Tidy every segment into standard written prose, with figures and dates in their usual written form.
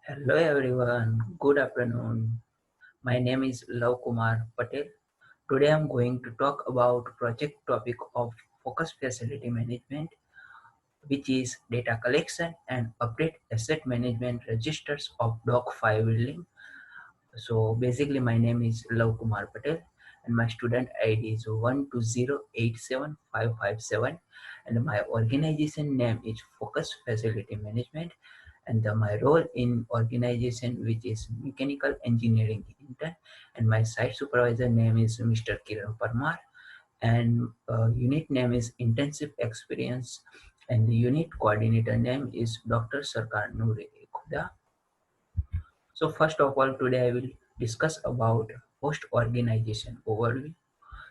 Hello everyone, good afternoon. My name is Lav Kumar Patel. Today I'm going to talk about project topic of focus facility management, which is data collection and update asset management registers of Doc 5 building. So basically my name is Lav Kumar Patel and my student ID is 120875557 and my organization name is Focus Facility Management and my role in organization which is mechanical engineering intern and my site supervisor name is Mr. Kiran Parmar and unit name is intensive experience and the unit coordinator name is Dr. Sarkar Noor Khuda. So first of all today I will discuss about host organization overview.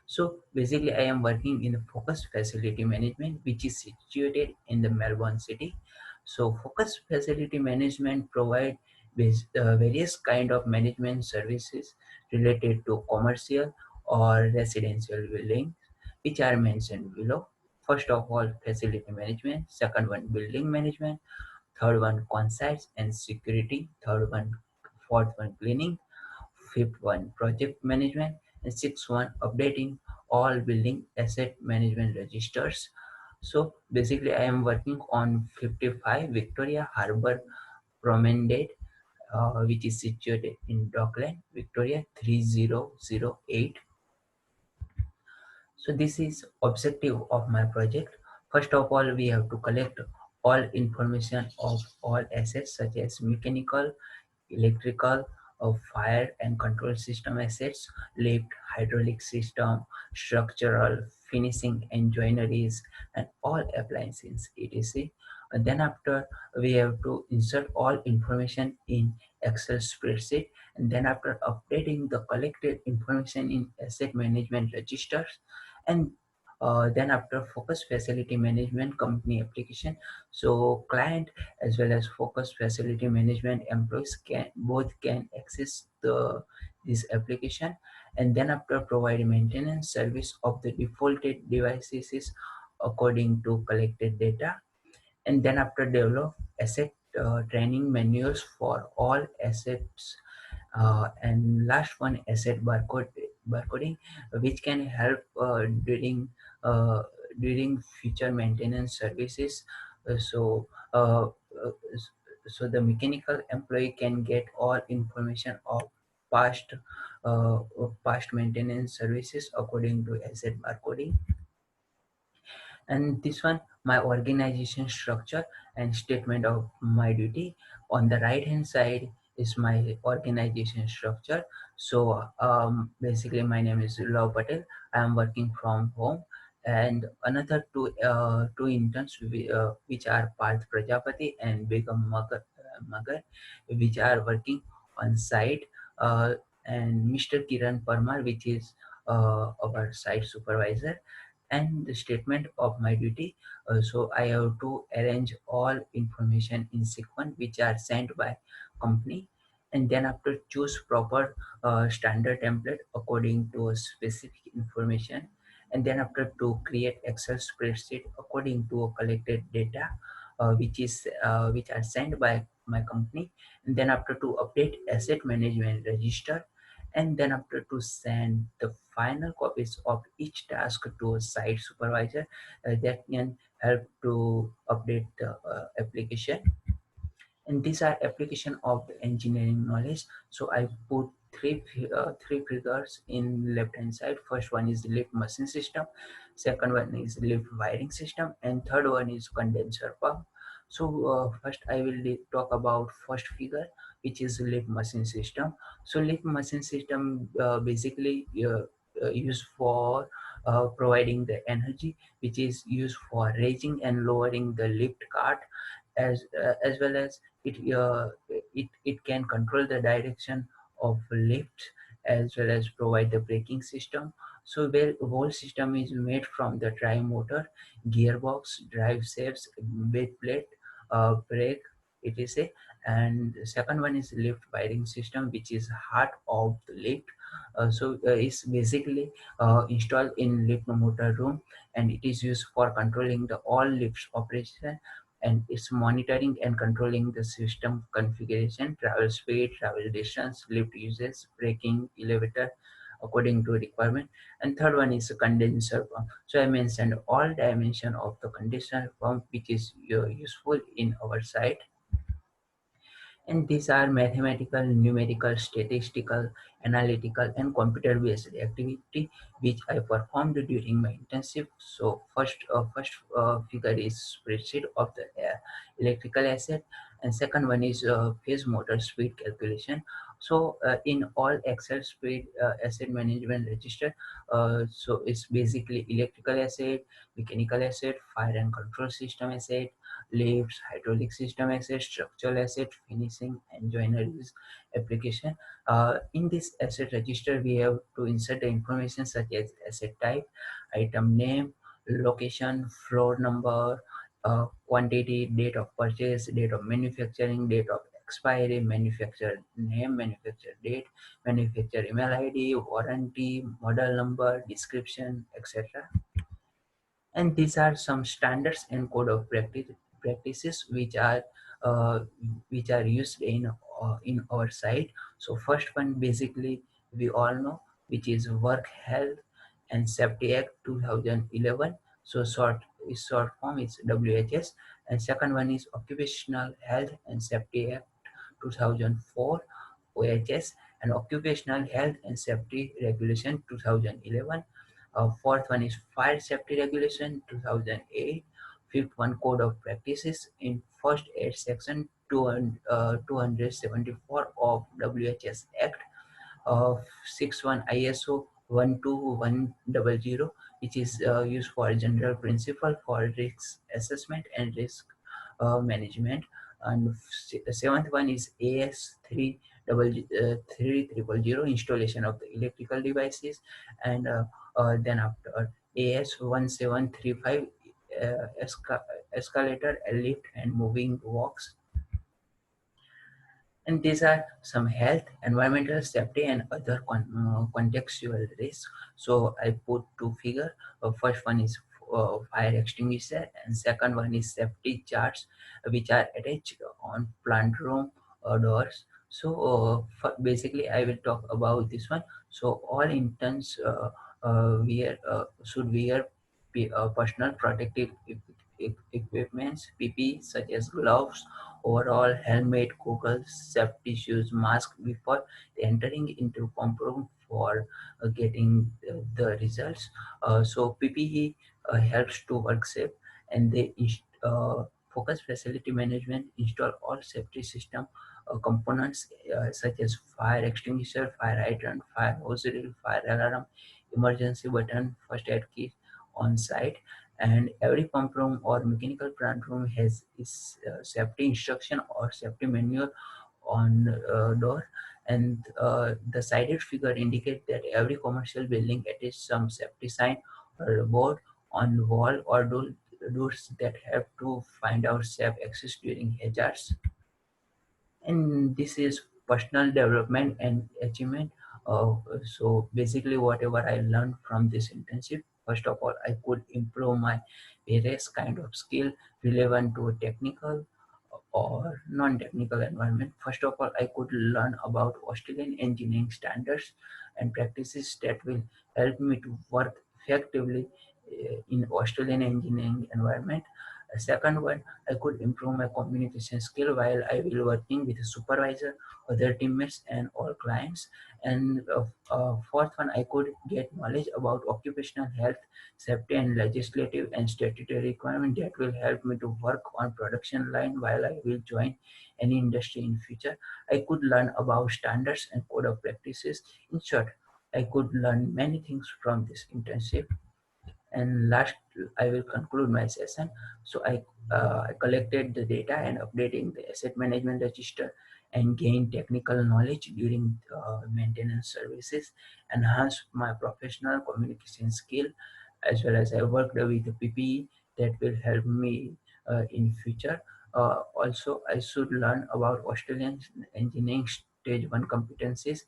So basically I am working in the Focus Facility Management which is situated in the Melbourne city. So Focus Facility Management provide various kind of management services related to commercial or residential buildings which are mentioned below. First of all facility management, second one building management, third one consites and security, third one, fourth one cleaning, fifth one project management, and sixth one updating all building asset management registers. So basically I am working on 55 Victoria Harbour Promenade, which is situated in Dockland, Victoria 3008. So this is objective of my project. First of all, we have to collect all information of all assets such as mechanical, electrical, fire and control system assets, lift, hydraulic system, structural, finishing and joineries, and all appliances, etc. And then after we have to insert all information in Excel spreadsheet, and then after updating the collected information in asset management registers, and then after focus facility management company application. So client as well as focus facility management employees can access the this application, and then after provide maintenance service of the defaulted devices according to collected data, and then after develop asset training manuals for all assets, and last one asset barcoding which can help uh, during future maintenance services. So uh, so the mechanical employee can get all information of past past maintenance services according to asset barcoding. And this one my organization structure and statement of my duty. On the right hand side is my organization structure. So basically my name is Law Patel. I am working from home, and another two interns which are Parth Prajapati and Begum Magar, which are working on site, uh, and Mr. Kiran Parmar, which is our site supervisor. And the statement of my duty. So I have to arrange all information in sequence which are sent by company, and then after choose proper standard template according to a specific information, and then after to create Excel spreadsheet according to a collected data, which are sent by my company, and then after to update asset management register, and then after to send the final copies of each task to a site supervisor that can help to update the application. And these are application of the engineering knowledge. So I put three figures in left hand side. First one is the lift machine system, second one is lift wiring system, and third one is condenser pump. So first I will talk about first figure, which is lift machine system. So lift machine system basically used for providing the energy which is used for raising and lowering the lift cart, as well as it can control the direction of lift as well as provide the braking system. So the whole system is made from the drive motor, gearbox, drive shafts, bed plate, brake, etc. And the second one is lift wiring system, which is heart of the lift. It's basically installed in lift motor room, and it is used for controlling the all lifts operation and it's monitoring and controlling the system configuration, travel speed, travel distance, lift usage, braking, elevator according to requirement. And third one is a condenser pump. So I mentioned all dimension of the condenser pump, which is useful in our site. And these are mathematical, numerical, statistical, analytical, and computer-based activity which I performed during my internship. So first figure is spreadsheet of the electrical asset, and second one is phase motor speed calculation. So in all Excel speed asset management register, so it's basically electrical asset, mechanical asset, fire and control system asset, lifts, hydraulic system asset, structural asset, finishing, and joineries application. In this asset register, we have to insert the information such as asset type, item name, location, floor number, quantity, date of purchase, date of manufacturing, date of expiry, manufacturer name, manufacturer date, manufacturer email ID, warranty, model number, description, etc. And these are some standards and code of practices uh, which are used in our site. So first one basically we all know, which is Work Health and Safety Act 2011. So short form is WHS. And second one is Occupational Health and Safety Act 2004, OHS, and Occupational Health and Safety Regulation 2011. Fourth one is Fire Safety Regulation 2008. Fifth one, Code of Practices in First Aid Section 274 of WHS Act. Sixth one, ISO 12100, which is used for general principle for risk assessment and risk management. And seventh one is AS 3000 installation of the electrical devices. And then after AS 1735 escalator, lift, and moving walks. And these are some health, environmental safety, and other contextual risks. So I put two figure. First one is fire extinguisher, and second one is safety charts, which are attached on plant room doors. So basically, I will talk about this one. So all interns should wear personal protective equipments, PP, such as gloves, overall helmet, goggles, safety shoes, mask before entering into pump room for getting the results. So PPE helps to work safe, and they focus facility management, install all safety system components such as fire extinguisher, fire hydrant, fire hose reel, fire alarm, emergency button, first aid kit on site. And every pump room or mechanical plant room has its safety instruction or safety manual on door. And the sided figure indicate that every commercial building attaches some safety sign or a board on wall or doors that have to find out safe access during hazards. And this is personal development and achievement. So basically whatever I learned from this internship, first of all, I could improve my various kind of skill relevant to technical or non-technical environment. First of all, I could learn about Australian engineering standards and practices that will help me to work effectively in Australian engineering environment. Second one, I could improve my communication skill while I will working with a supervisor, other teammates, and all clients. And fourth one, I could get knowledge about occupational health, safety, and legislative and statutory requirement that will help me to work on production line while I will join any industry in future. I could learn about standards and code of practices. In short, I could learn many things from this internship. And last, I will conclude my session. So I collected the data and updating the asset management register and gained technical knowledge during maintenance services, enhanced my professional communication skill, as well as I worked with the PPE that will help me in future. Also, I should learn about Australian engineering stage 1 competencies,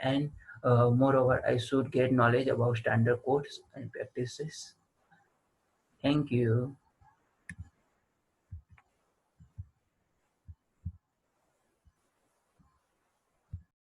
and moreover, I should get knowledge about standard codes and practices. Thank you.